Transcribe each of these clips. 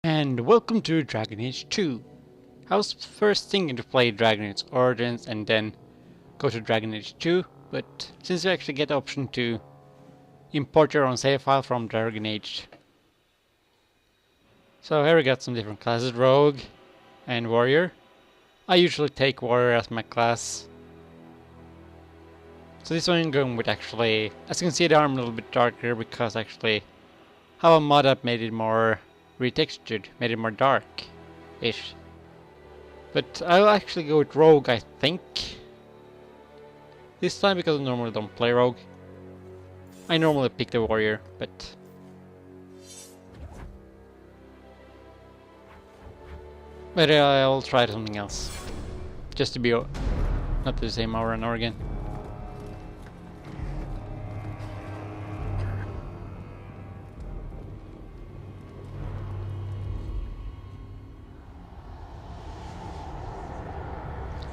And welcome to Dragon Age 2. I was first thinking to play Dragon Age Origins and then go to Dragon Age 2, but since you actually get the option to import your own save file from Dragon Age. So here we got some different classes, Rogue and Warrior. I usually take Warrior as my class. So this one I'm going with actually, as you can see the arm a little bit darker because actually how a mod up made it more retextured, made it more dark-ish. But I'll actually go with Rogue, I think. This time because I normally don't play Rogue. I normally pick the Warrior, but... I'll try something else. Just to be not the same over and over again.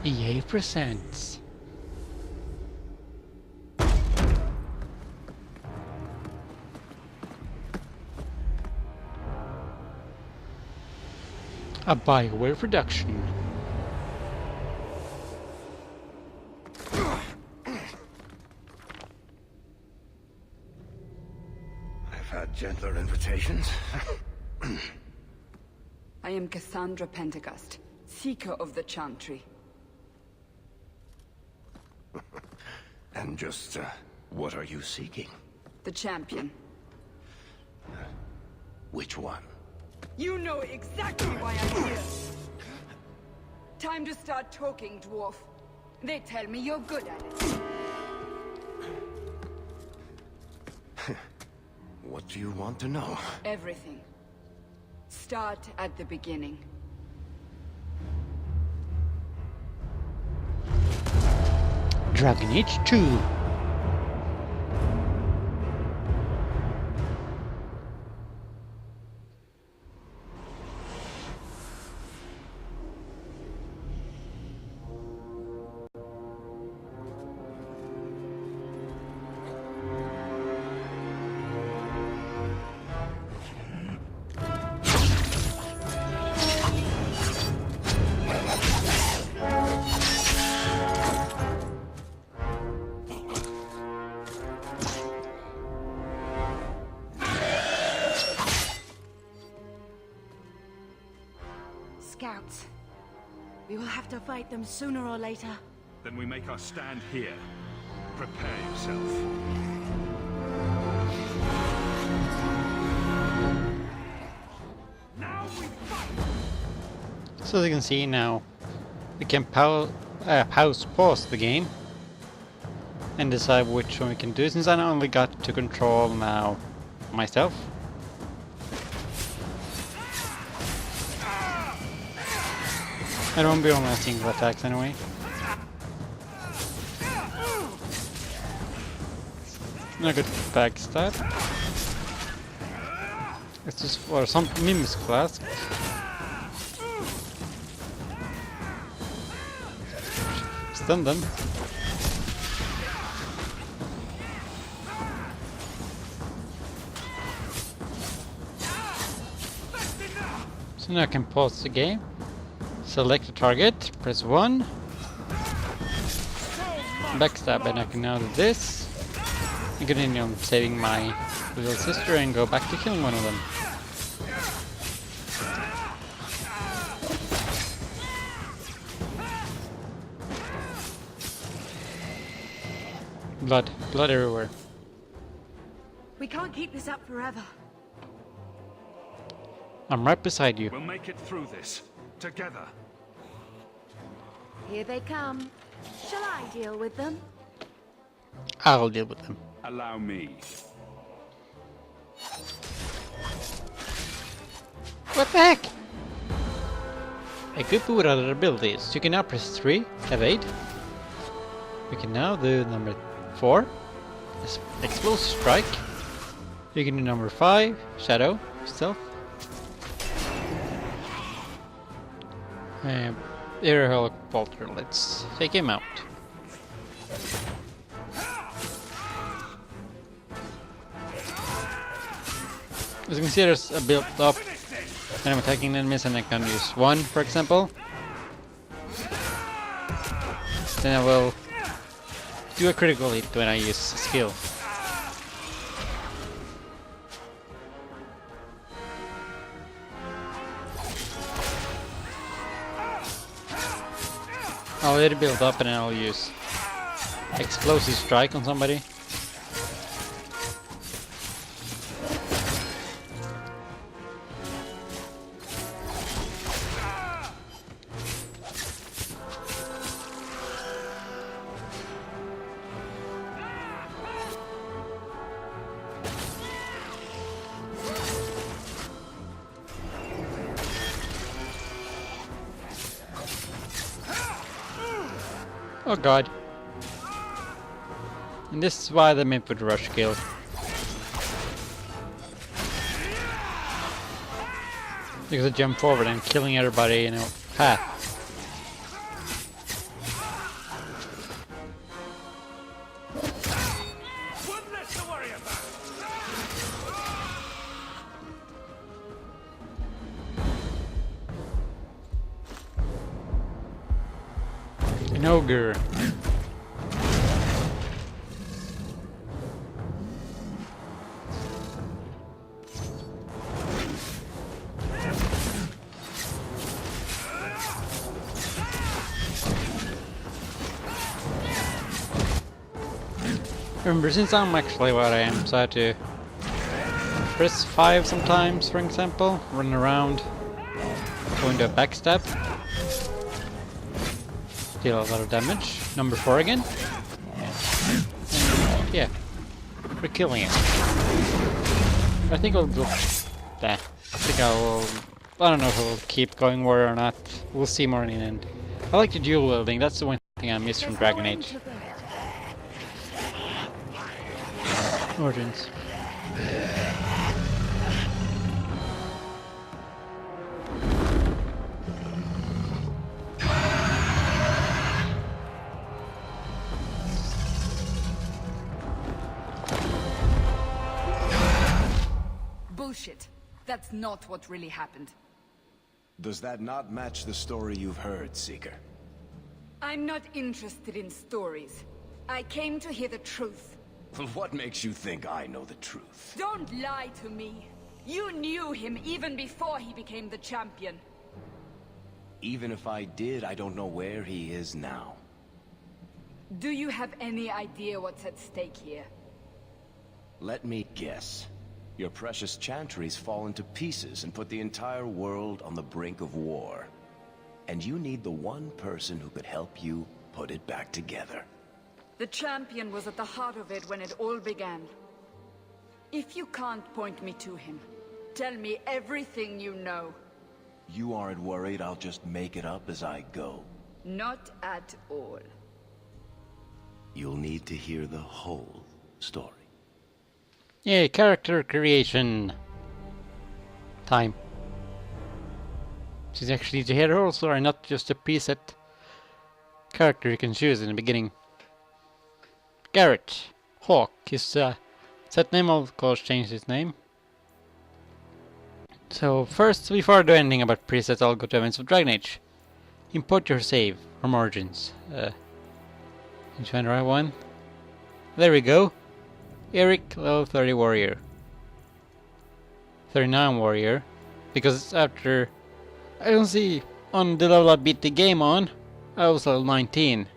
EA presents a BioWare production. I've had gentler invitations. I am Cassandra Pentagust, Seeker of the Chantry. And just, what are you seeking? The champion. Which one? You know exactly why I'm here! Time to start talking, dwarf. They tell me you're good at it. What do you want to know? Everything. Start at the beginning. Dragon Age 2. Scouts. We will have to fight them sooner or later. Then we make our stand here. Prepare yourself. Now we fight! So as you can see now, we can pause the game and decide which one we can do, since I only got to control now myself. I don't be on my single attacks anyway. Not good backstab. It's just for some Mims class. Stun them. So now I can pause the game. Select the target, press 1, backstab, and I can now do this, and continue on saving my little sister and go back to killing one of them. Blood everywhere. We can't keep this up forever. I'm right beside you. We'll make it through this. Together. Here they come. Shall I deal with them? I'll deal with them. Allow me. What the heck? Equip with other abilities. You can now press 3, evade. We can now do number 4, explosive strike. You can do number 5, shadow, stealth. Air helicopter, let's take him out. As you can see, there's a built up when I'm attacking enemies, and I can use one, for example. Then I will do a critical hit when I use a skill. I'll let it build up and then I'll use explosive strike on somebody. Oh god. And this is why they meant with rush kill. Because I jump forward and killing everybody in a path. One less to worry about. An ogre. Remember, since I'm actually what I am, so I have to press 5 sometimes, for example, run around, go into a backstab, deal a lot of damage. Number 4 again. And yeah, we're killing it. I think I'll go. I think I don't know if I'll keep going warrior or not. We'll see more in the end. I like the dual wielding. That's the one thing I miss from Dragon Age Origins. Bullshit. That's not what really happened. Does that not match the story you've heard, Seeker? I'm not interested in stories. I came to hear the truth. What makes you think I know the truth? Don't lie to me. You knew him even before he became the champion. Even if I did, I don't know where he is now. Do you have any idea what's at stake here? Let me guess. Your precious chantry's fallen to pieces and put the entire world on the brink of war. And you need the one person who could help you put it back together. The champion was at the heart of it when it all began. If you can't point me to him, tell me everything you know. You aren't worried I'll just make it up as I go? Not at all. You'll need to hear the whole story. Yay, character creation time. She's actually the hero also, and not just a preset character you can choose in the beginning. Garrett Hawk, his set name, I'll of course change his name. So first, before I do anything about presets, I'll go to Events of Dragon Age. Import your save from Origins. Can you find the right one? There we go. Eric, level 30 warrior. 39 warrior. Because it's after... I don't see on the level I beat the game on, I was level 19.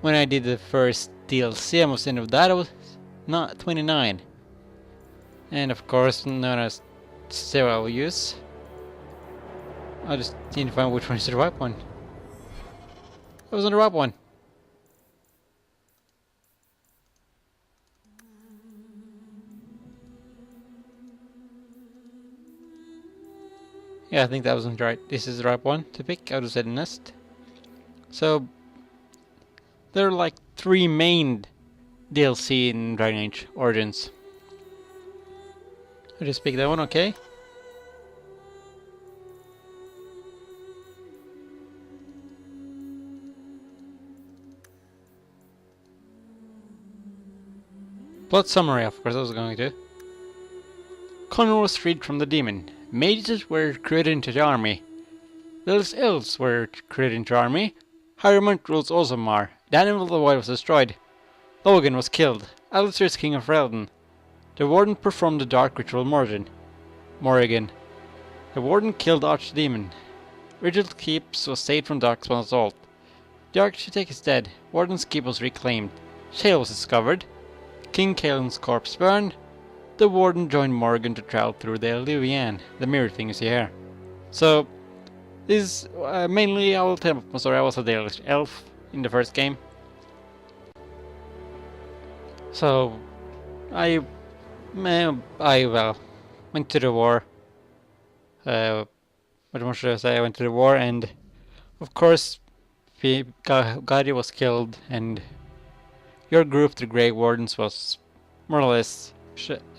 When I did the first DLC, almost the end of that, I was not 29. And of course, none as zero I will use. I just need to find which one is the right one. It was on the right one. Yeah, I think that wasn't right. This is the right one to pick. I'll just say the nest. So there are like 3 main DLC in Dragon Age Origins. I'll just pick that one, okay? Plot summary, of course I was going to. Connor was freed from the demon, mages were recruited into the army. Those elves were recruited into the army. Hieromonk rules Ozamar. The animal of the void was destroyed. Logan was killed. Alistair is king of Relden. The warden performed the dark ritual Morrigan. The warden killed Archdemon. Rigid Keeps was saved from Darkspawn's assault. The Architect is dead. Warden's Keep was reclaimed. Shale was discovered. King Kaelin's corpse burned. The warden joined Morgan to travel through the Luvian. The mirror thing you see here. So, this is mainly I will tell my story. I was a Dalish elf in the first game. So, I went to the war. What more should I say? I went to the war, and of course, Gadi was killed, and your group, the Grey Wardens, was more or less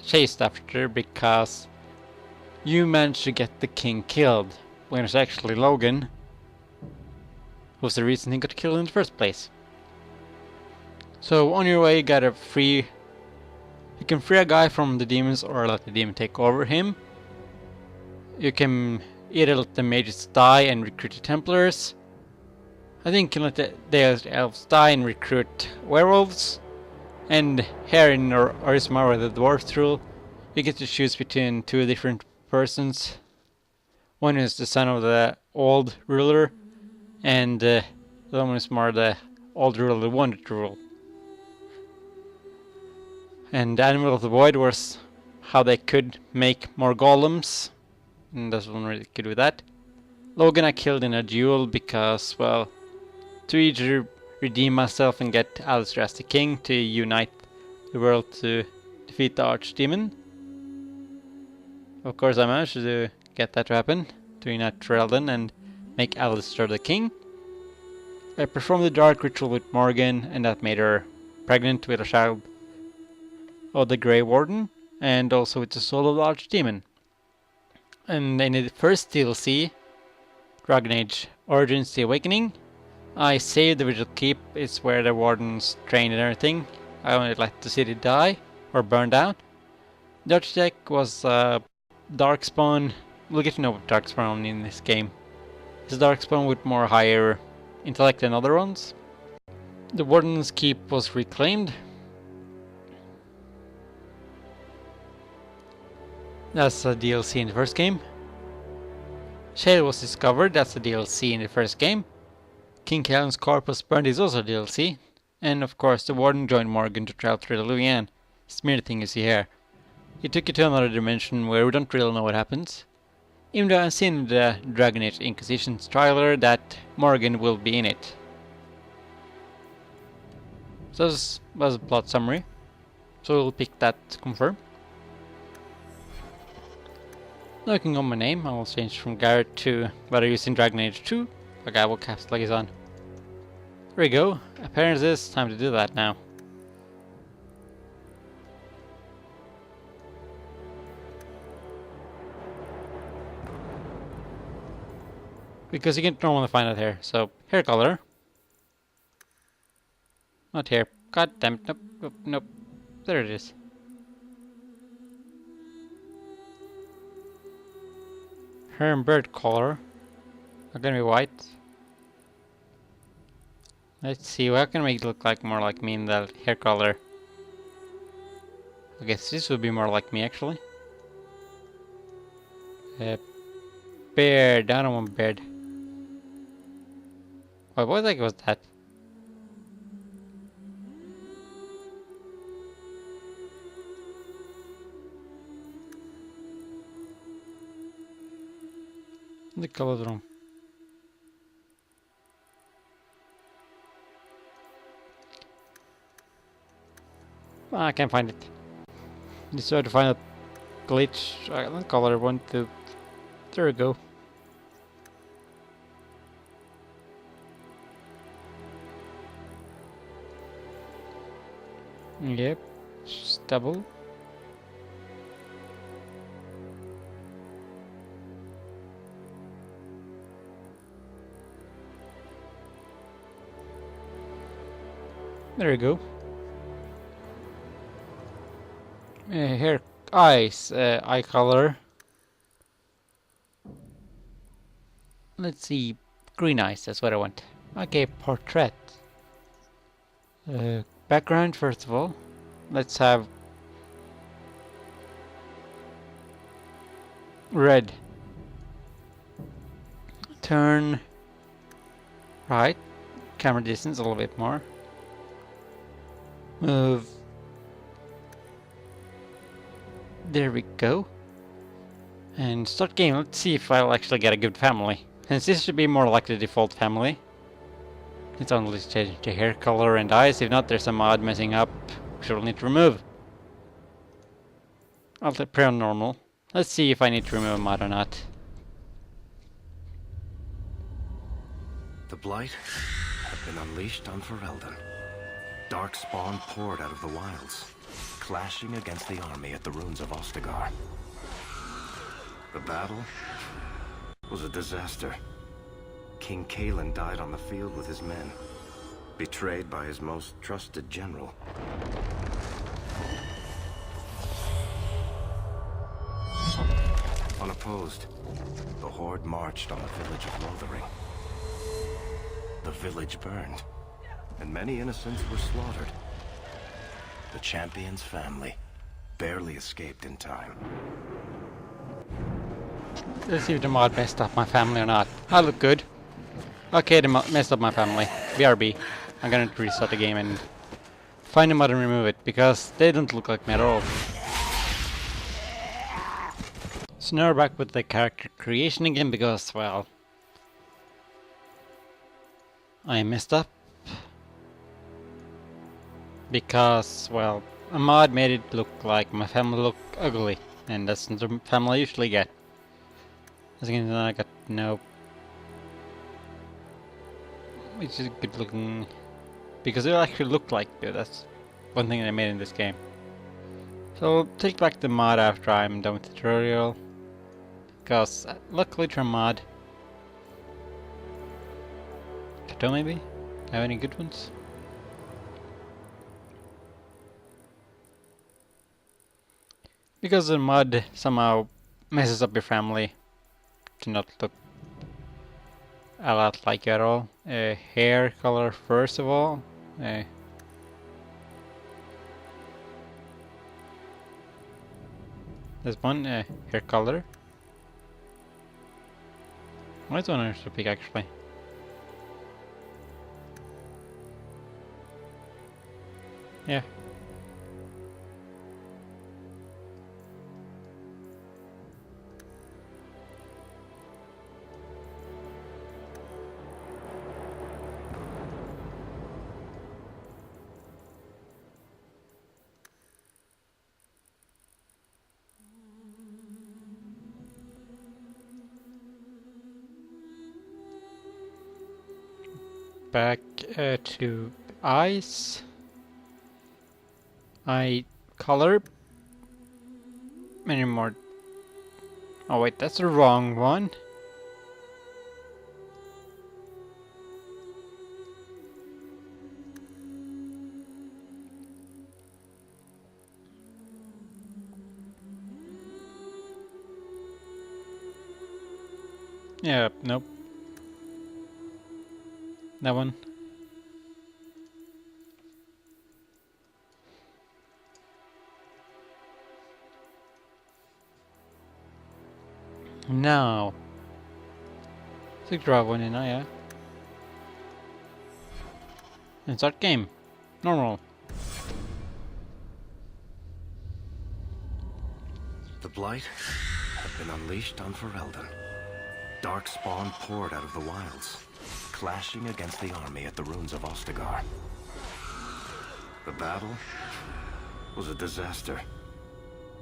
chased after because you managed to get the king killed, when it's actually Logan who was the reason he got killed in the first place. So on your way, you can free a guy from the demons or let the demon take over him. You can either let the mages die and recruit the Templars. I think you can let the elves die and recruit werewolves. And here in Orismar, where the dwarves rule, you get to choose between two different persons. One is the son of the old ruler, and the other one is more the old ruler that wanted to rule. And the Animal of the Void was how they could make more golems. And that's one really good with that. Logan I killed in a duel because, well, to either redeem myself and get Alistair as the king to unite the world to defeat the Archdemon. Of course I managed to get that to happen, to unite Relden and make Alistair the king. I performed the dark ritual with Morgan, and that made her pregnant with a child of the Grey Warden, and also with the soul of the Archdemon. And in the first DLC, Dragon Age Origins The Awakening, I saved the Vigil Keep. It's where the wardens train and everything. I only let the city die or burn down. The Architect was Darkspawn. We'll get to know what Darkspawn in this game. It's Darkspawn with more higher intellect than other ones. The Warden's Keep was reclaimed. That's a DLC in the first game. Shale was discovered. That's a DLC in the first game. King Kaelin's corpse was burned is also a DLC. And of course the Warden joined Morgan to travel through the Luvian. Smear thing you see here. He took you to another dimension where we don't really know what happens. Even though I've seen the Dragon Age Inquisition trailer that Morgan will be in it. So this was a plot summary. So we'll pick that to confirm. Now I can go my name. I will change from Garrett to what I used in Dragon Age 2. A guy will cast like he's on. There we go. Apparently it's time to do that now. Because you can normally find it here. So, hair color. Not here. God damn it. Nope, nope, nope. There it is. Hair and beard color. Not gonna be white. Let's see, what can I make it look like more like me in the hair color? I guess this would be more like me actually. Beard, I don't want beard. Wait, what the heck was that? The color wrong. I can't find it. Just try to find a glitch. Color 1, 2. There we go. Yep. Stubble. There we go. Hair, eyes, eye color. let's see, green eyes, that's what I want. Okay, portrait. Background first of all. Let's have red. Turn right. Camera distance a little bit more. Move. There we go. And start game. Let's see if I'll actually get a good family. Since this should be more like the default family. It's only change the hair color and eyes. If not, there's some mod messing up, which we'll need to remove. I'll put on normal. Let's see if I need to remove a mod or not. The Blight have been unleashed on Ferelden. Darkspawn poured out of the wilds, clashing against the army at the ruins of Ostagar. The battle was a disaster. King Cailan died on the field with his men, betrayed by his most trusted general. Unopposed, the Horde marched on the village of Lothering. The village burned, and many innocents were slaughtered. The champion's family barely escaped in time. Let's see if the mod messed up my family or not. I look good. Okay, the mod messed up my family. BRB. I'm gonna restart the game and find the mod and remove it, because they don't look like me at all. So now we're back with the character creation again, because, well, I messed up. Because, well, a mod made it look like my family look ugly, and that's the family I usually get. As you can see, I got no, which is good looking, because it actually looked like it. That's one thing I made in this game. So I'll take back the mod after I'm done with the tutorial, because luckily it's a mod. Toto maybe? Have any good ones? Because the mod somehow messes up your family to not look a lot like you at all. Hair color first of all. There's one hair color. Why is one I should pick actually? Yeah. Back to eyes. Eye color. Many more. Oh wait, that's the wrong one. Yeah, nope. That one. Now. Let's draw one in, yeah. And start game. Normal. The Blight have been unleashed on Ferelden. Darkspawn poured out of the wilds, clashing against the army at the ruins of Ostagar. The battle was a disaster.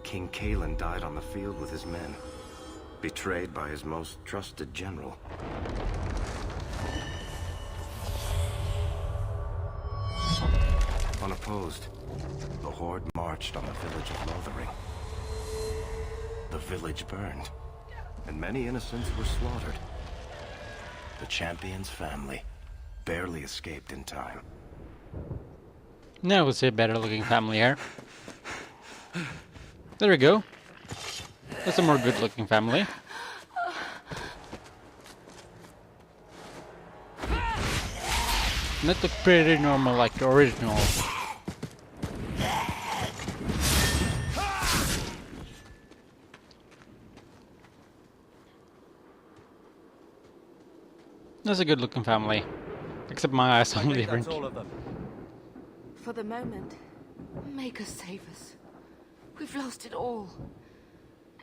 King Cailan died on the field with his men, betrayed by his most trusted general. Unopposed, the Horde marched on the village of Lothering. The village burned, and many innocents were slaughtered. The champion's family barely escaped in time. Now we'll see a better looking family here. There we go. That's a more good looking family. And that looked pretty normal like the original. That's a good looking family. Except my eyes are different. That's all of them. For the moment, make us save us. We've lost it all.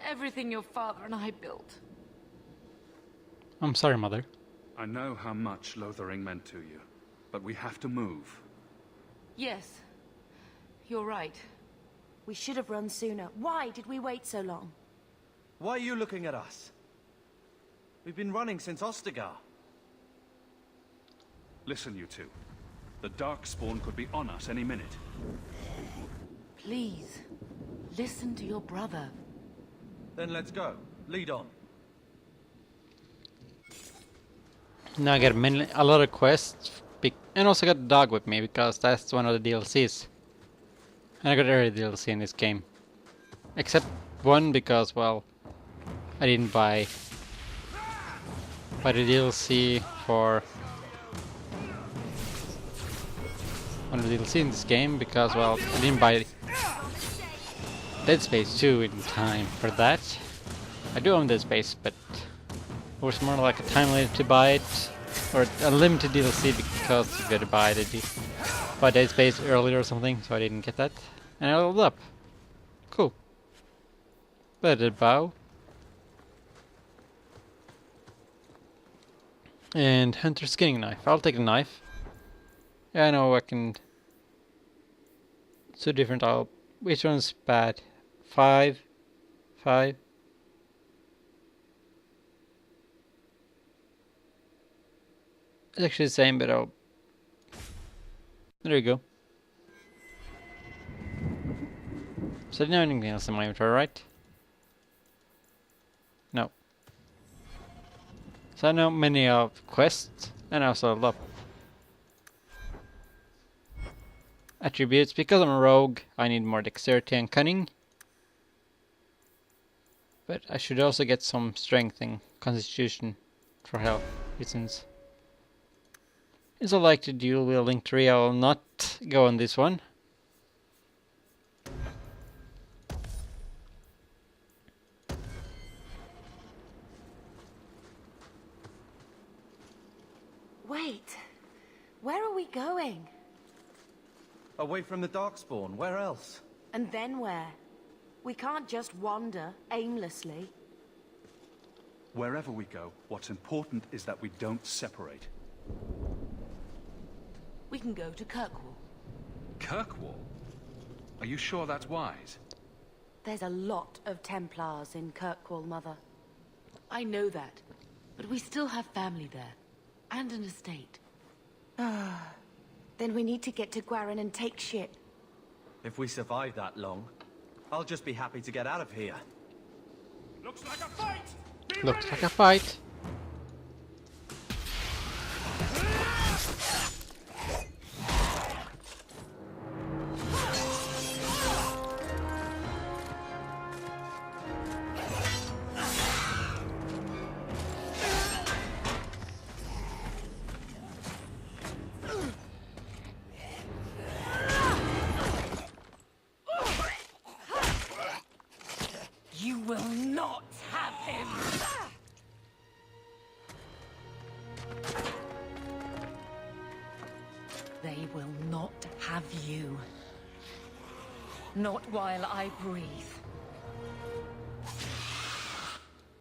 Everything your father and I built. I'm sorry, Mother. I know how much Lothering meant to you, but we have to move. Yes, you're right. We should have run sooner. Why did we wait so long? Why are you looking at us? We've been running since Ostagar. Listen, you two. The Darkspawn could be on us any minute. Please, listen to your brother. Then let's go. Lead on. Now I get a lot of quests, and also got the dog with me because that's one of the DLCs. And I got every DLC in this game, except one because, well, I didn't buy the DLC for one of the DLC in this game because, well, I didn't buy Dead Space 2 in time for that. I do own Dead Space, but it was more like a time limit to buy it, or a limited DLC because you gotta buy Dead Space earlier or something, so I didn't get that. And I leveled up. Cool. Better bow. And Hunter skinning knife. I'll take a knife. Yeah, I know I can. Two different. Which one's bad? 5. It's actually the same, but I'll. There you go. So I didn't have anything else in my inventory, right? No. So I know many of quests, and I also leveled up. Attributes, because I'm a rogue, I need more dexterity and cunning. But I should also get some strength and constitution for health reasons. As I like to dual wielding tree, I will not go on this one. Wait. Where are we going? Away from the Darkspawn. Where else? And then where? We can't just wander aimlessly. Wherever we go, what's important is that we don't separate. We can go to Kirkwall. Kirkwall? Are you sure that's wise? There's a lot of Templars in Kirkwall, Mother. I know that, but we still have family there, and an estate. Then we need to get to Gwarin and take ship. If we survive that long, I'll just be happy to get out of here. Looks like a fight! Looks like a fight. You will not have him! They will not have you. Not while I breathe.